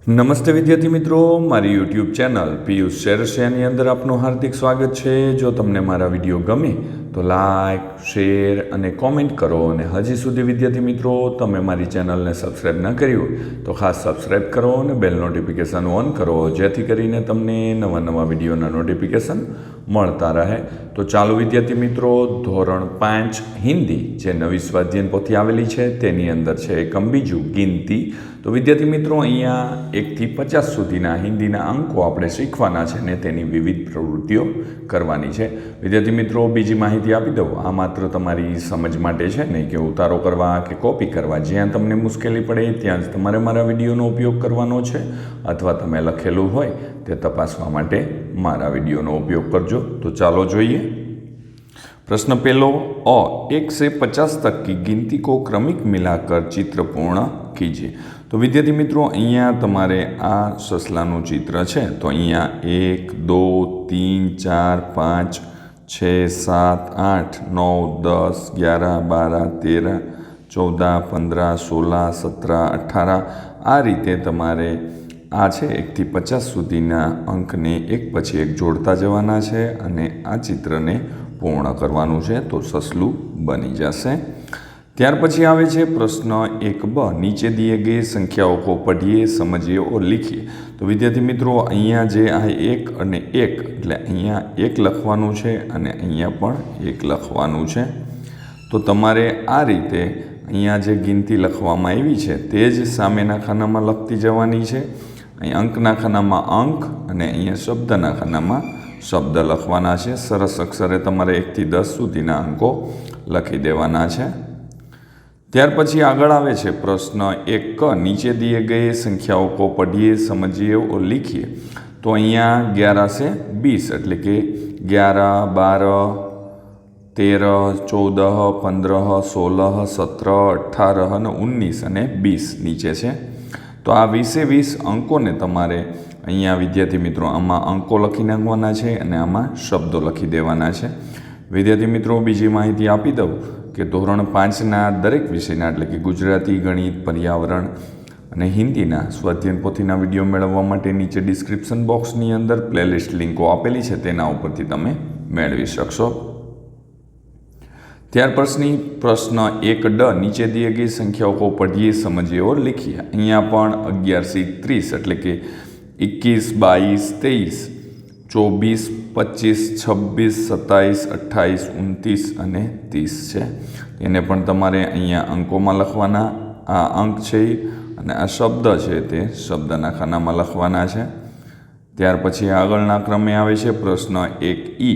નમસ્તે વિદ્યાર્થી મિત્રો, મારી યુટ્યુબ ચેનલ પિયુષ શેરશિયાની અંદર આપનું હાર્દિક સ્વાગત છે। જો તમને મારા વિડીયો ગમે તો લાઈક, શેર અને કોમેન્ટ કરો, અને હજી સુધી વિદ્યાર્થી મિત્રો તમે મારી ચેનલને સબસ્ક્રાઈબ ન કરી હોય તો ખાસ સબસ્ક્રાઈબ કરો અને બેલ નોટિફિકેશન ઓન કરો, જેથી કરીને તમને નવા નવા વિડીયોના નોટિફિકેશન મળતા રહે। તો ચાલો વિદ્યાર્થી મિત્રો, ધોરણ 5 હિન્દી જે નવી સ્વાધ્યાયન પોથી આવેલી છે તેની અંદર છે એકમ બીજું ગિનતી। તો વિદ્યાર્થી મિત્રો, અહીંયા 1 થી 50 સુધીના હિન્દીના અંકો આપણે શીખવાના છે ને તેની વિવિધ પ્રવૃત્તિઓ કરવાની છે। વિદ્યાર્થી મિત્રો, બીજી માહિતી આપી દઉં, આ માત્ર તમારી સમજ માટે છે, નહીં કે ઉતારો કરવા કે કોપી કરવા। જ્યાં તમને મુશ્કેલી પડે ત્યાં જ તમારે મારા વિડીયોનો ઉપયોગ કરવાનો છે, અથવા તમે લખેલું હોય તે તપાસવા માટે મારા વિડીયોનો ઉપયોગ કરજો। તો ચાલો જોઈએ। प्रश्न पहलो, 1 से 50 तक की गिनती को क्रमिक मिलाकर चित्र पूर्ण कीजिए। तो विद्यार्थी मित्रों, अहींया तमारे आ ससलानुं चित्र है। तो अहींया 1 2 3 4 5 6 7 8 9 10 11 12 13 14 15 16 17 18 आ रीते तमारे आ छे 1 થી 50 सुधीना अंकने एक पछी एक जोड़ता जवाना छे अने आ चित्रने पूर्ण करवानुं छे। तो ससलुं बनी जशे। त्यार पछी आवे छे प्रश्न 1b, नीचे दिए गए संख्याओं को पढ़िए, समझिए और लिखिए। तो विद्यार्थी मित्रों, अहींया जे आ 1 અને 1 એટલે अहींया 1 लखवानुं छे અને अहींया पण 1 लखवानुं छे। तो तमारे आ रीते अहींया जे गिनती लखवामां आवी छे ते ज सामेना खानामां लखती जवानी छे। અહીં અંકના ખાનામાં અંક અને અહીંયા શબ્દના ખાનામાં શબ્દ લખવાના છે। સરસ અક્ષરે તમારે 1 થી 10 સુધીના અંકો લખી દેવાના છે। ત્યાર પછી આગળ આવે છે પ્રશ્ન 1ક, નીચે दिए गए संख्याओं को पढ़िए, समझिए और लिखिए। तो અહીંયા 11 से 20 એટલે કે 11 12 13 14 15 16 17 18 અને 19 અને 20 નીચે છે। तो आ 20 अंकों ने तमारे अहींया विद्यार्थी मित्रों आमां अंको लखी नाखवाना छे अने आमां शब्दों लखी देवाना छे। विद्यार्थी मित्रों, बीजी माहिती आपी दऊं के धोरण 5 ना दरेक विषयना एटले के गुजराती, गणित, पर्यावरण अने हिंदीना स्वाध्यायन पोथीना विडियो मेळववा माटे नीचे डिस्क्रिप्शन बॉक्सनी अंदर प्लेलिस्ट लिंको आपेली छे, तेना उपरथी तमे मेळवी शकशो। त्यार प्रश्न 1d, नीचे दिए गई संख्याओं को पढ़िए, समझिए और लिखिए। अहींया पण 11 થી 30 એટલે કે 21 22 23 24 25 26 27 28 29 અને 30 છે। એને પણ તમારે અહીંયા અંકોમાં લખવાના। આ અંક છે અને આ શબ્દ છે તે શબ્દના ખાનામાં લખવાના છે। ત્યાર પછી આગળના ક્રમે આવે છે પ્રશ્ન 1e,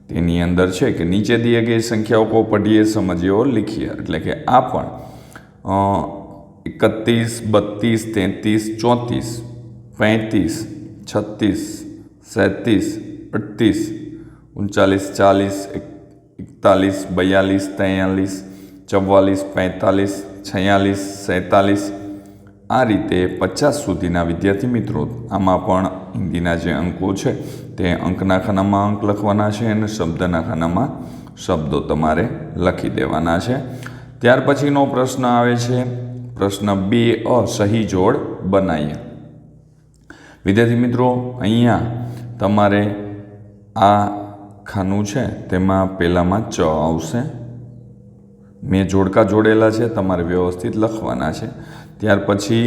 તેની અંદર છે કે નીચે दिए गए संख्याओं को पढ़िए, समझिए और लिखिए। એટલે કે આ પણ 31 32 33 34 35 36 37 38 39 40 41 42 43 44 45 46 47 आ रीते 50 सुधीना विद्यार्थी मित्रों आमां पण हिंदीना जे अंको छे ते अंकना खानामां अंक लखवाना छे अने शब्दना खानामां शब्दों तमारे लखी देवाना छे। त्यार पछीनो प्रश्न आवे छे प्रश्न 2a, सही जोड़ बनाइए। विद्यार्थी मित्रों, अहींया तमारे आ खानु छे तेमां पेलामां च आवशे। मैं जोड़का जोड़ेला छे, तमारे व्यवस्थित लखवाना छे। त्यार पछी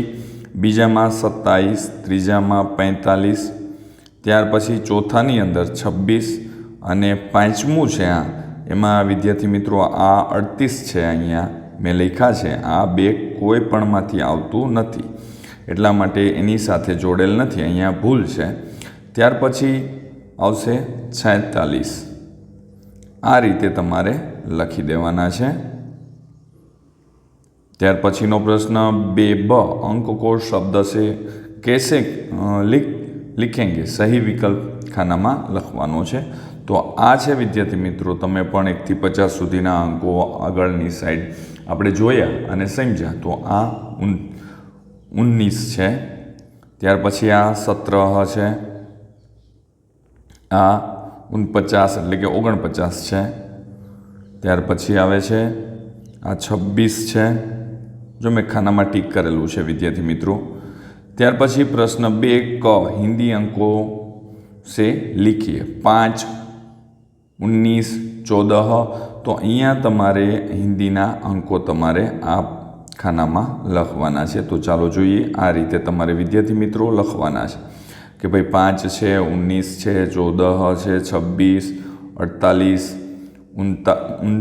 बीजामां 27, त्रीजामां 45, त्यार पछी चौथानी अंदर 26 अने पांचमू छे आ एमां विद्यार्थी मित्रों आ 38 छे। अहींया मैं लख्या छे आ बे कोई पण मांथी आवतुं नथी, एटला माटे एनी साथे जोड़ेल नथी, अहींया भूल छे। त्यार पछी आवशे 46। आ रीते तमारे लखी देवाना छे। त्यार पछीनो प्रश्न 2b, अंक को शब्द से कैसे लिखेंगे, सही विकल्प खानामां लखवानो छे। तो आ छे विद्यार्थी मित्रों, तमे पण 1 થી 50 सुधीना अंको आगळनी साइड आपणे जोया अने समज्या। तो आ 19 छे। त्यार पछी आ 17 छे, आ 49 એટલે કે 49 છે। ત્યાર પછી આવે છે આ 26 છે। जो मैं खाना में टीक करेलू है विद्यार्थी मित्रों। ત્યાર પછી પ્રશ્ન 2 क हिंदी अंकों से लिखिए 5, 19, 14। तो अहींया तमारे हिंदीना अंको तमारे आ खानामां लखवाना छे। तो चालो जोईए आ रीते तमारे विद्यार्थी मित्रों लखवाना छे कि भाई 5 है, 19 है, 14 है, 26, 48, 89,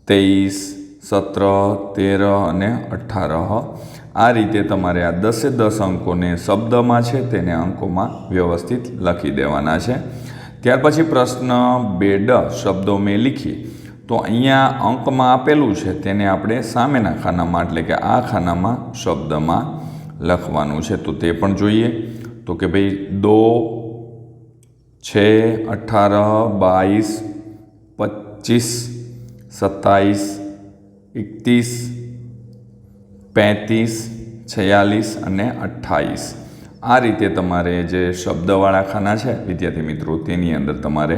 23, 17, 13 અને 18। आ रीते तमारे आ 10 अंकों ने शब्द में है तेने अंकों में व्यवस्थित लखी देवाना है। त्यार पछी प्रश्न 2 शब्दों में लिखिए। तो अहींया अंक में आपेलू है तेने आपणे सामेना खाना में एटले के आ खाना में शब्द में लखवानुं छे। तो ते पण जोईए। तो कि भाई 2, 6, 18, 22, 25, 27, 31, 35, 46 અને 28। आ रीते तमारे जे शब्दवाळा खाना है विद्यार्थी मित्रों तेनी अंदर तमारे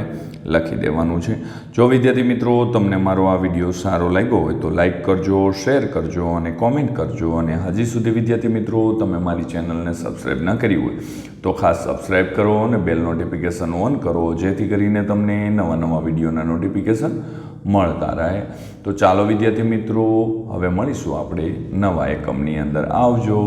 लखी देवानुं छे। जो विद्यार्थी मित्रों तमने मारो आ विडियो सारो लाग्यो होय तो लाइक करजो, शेर करजो और कॉमेंट करजो। और हजी सुधी विद्यार्थी मित्रों तमे मारी चेनल ने सब्सक्राइब न करी होय तो खास सब्सक्राइब करो और बेल नोटिफिकेशन ऑन करो जेथी करीने तमने नवा नवा विडियोना नोटिफिकेशन मळता रहे। तो चालो विद्यार्थी मित्रों हवे मळीशुं आपणे नवा एकमनी अंदर। आवजो।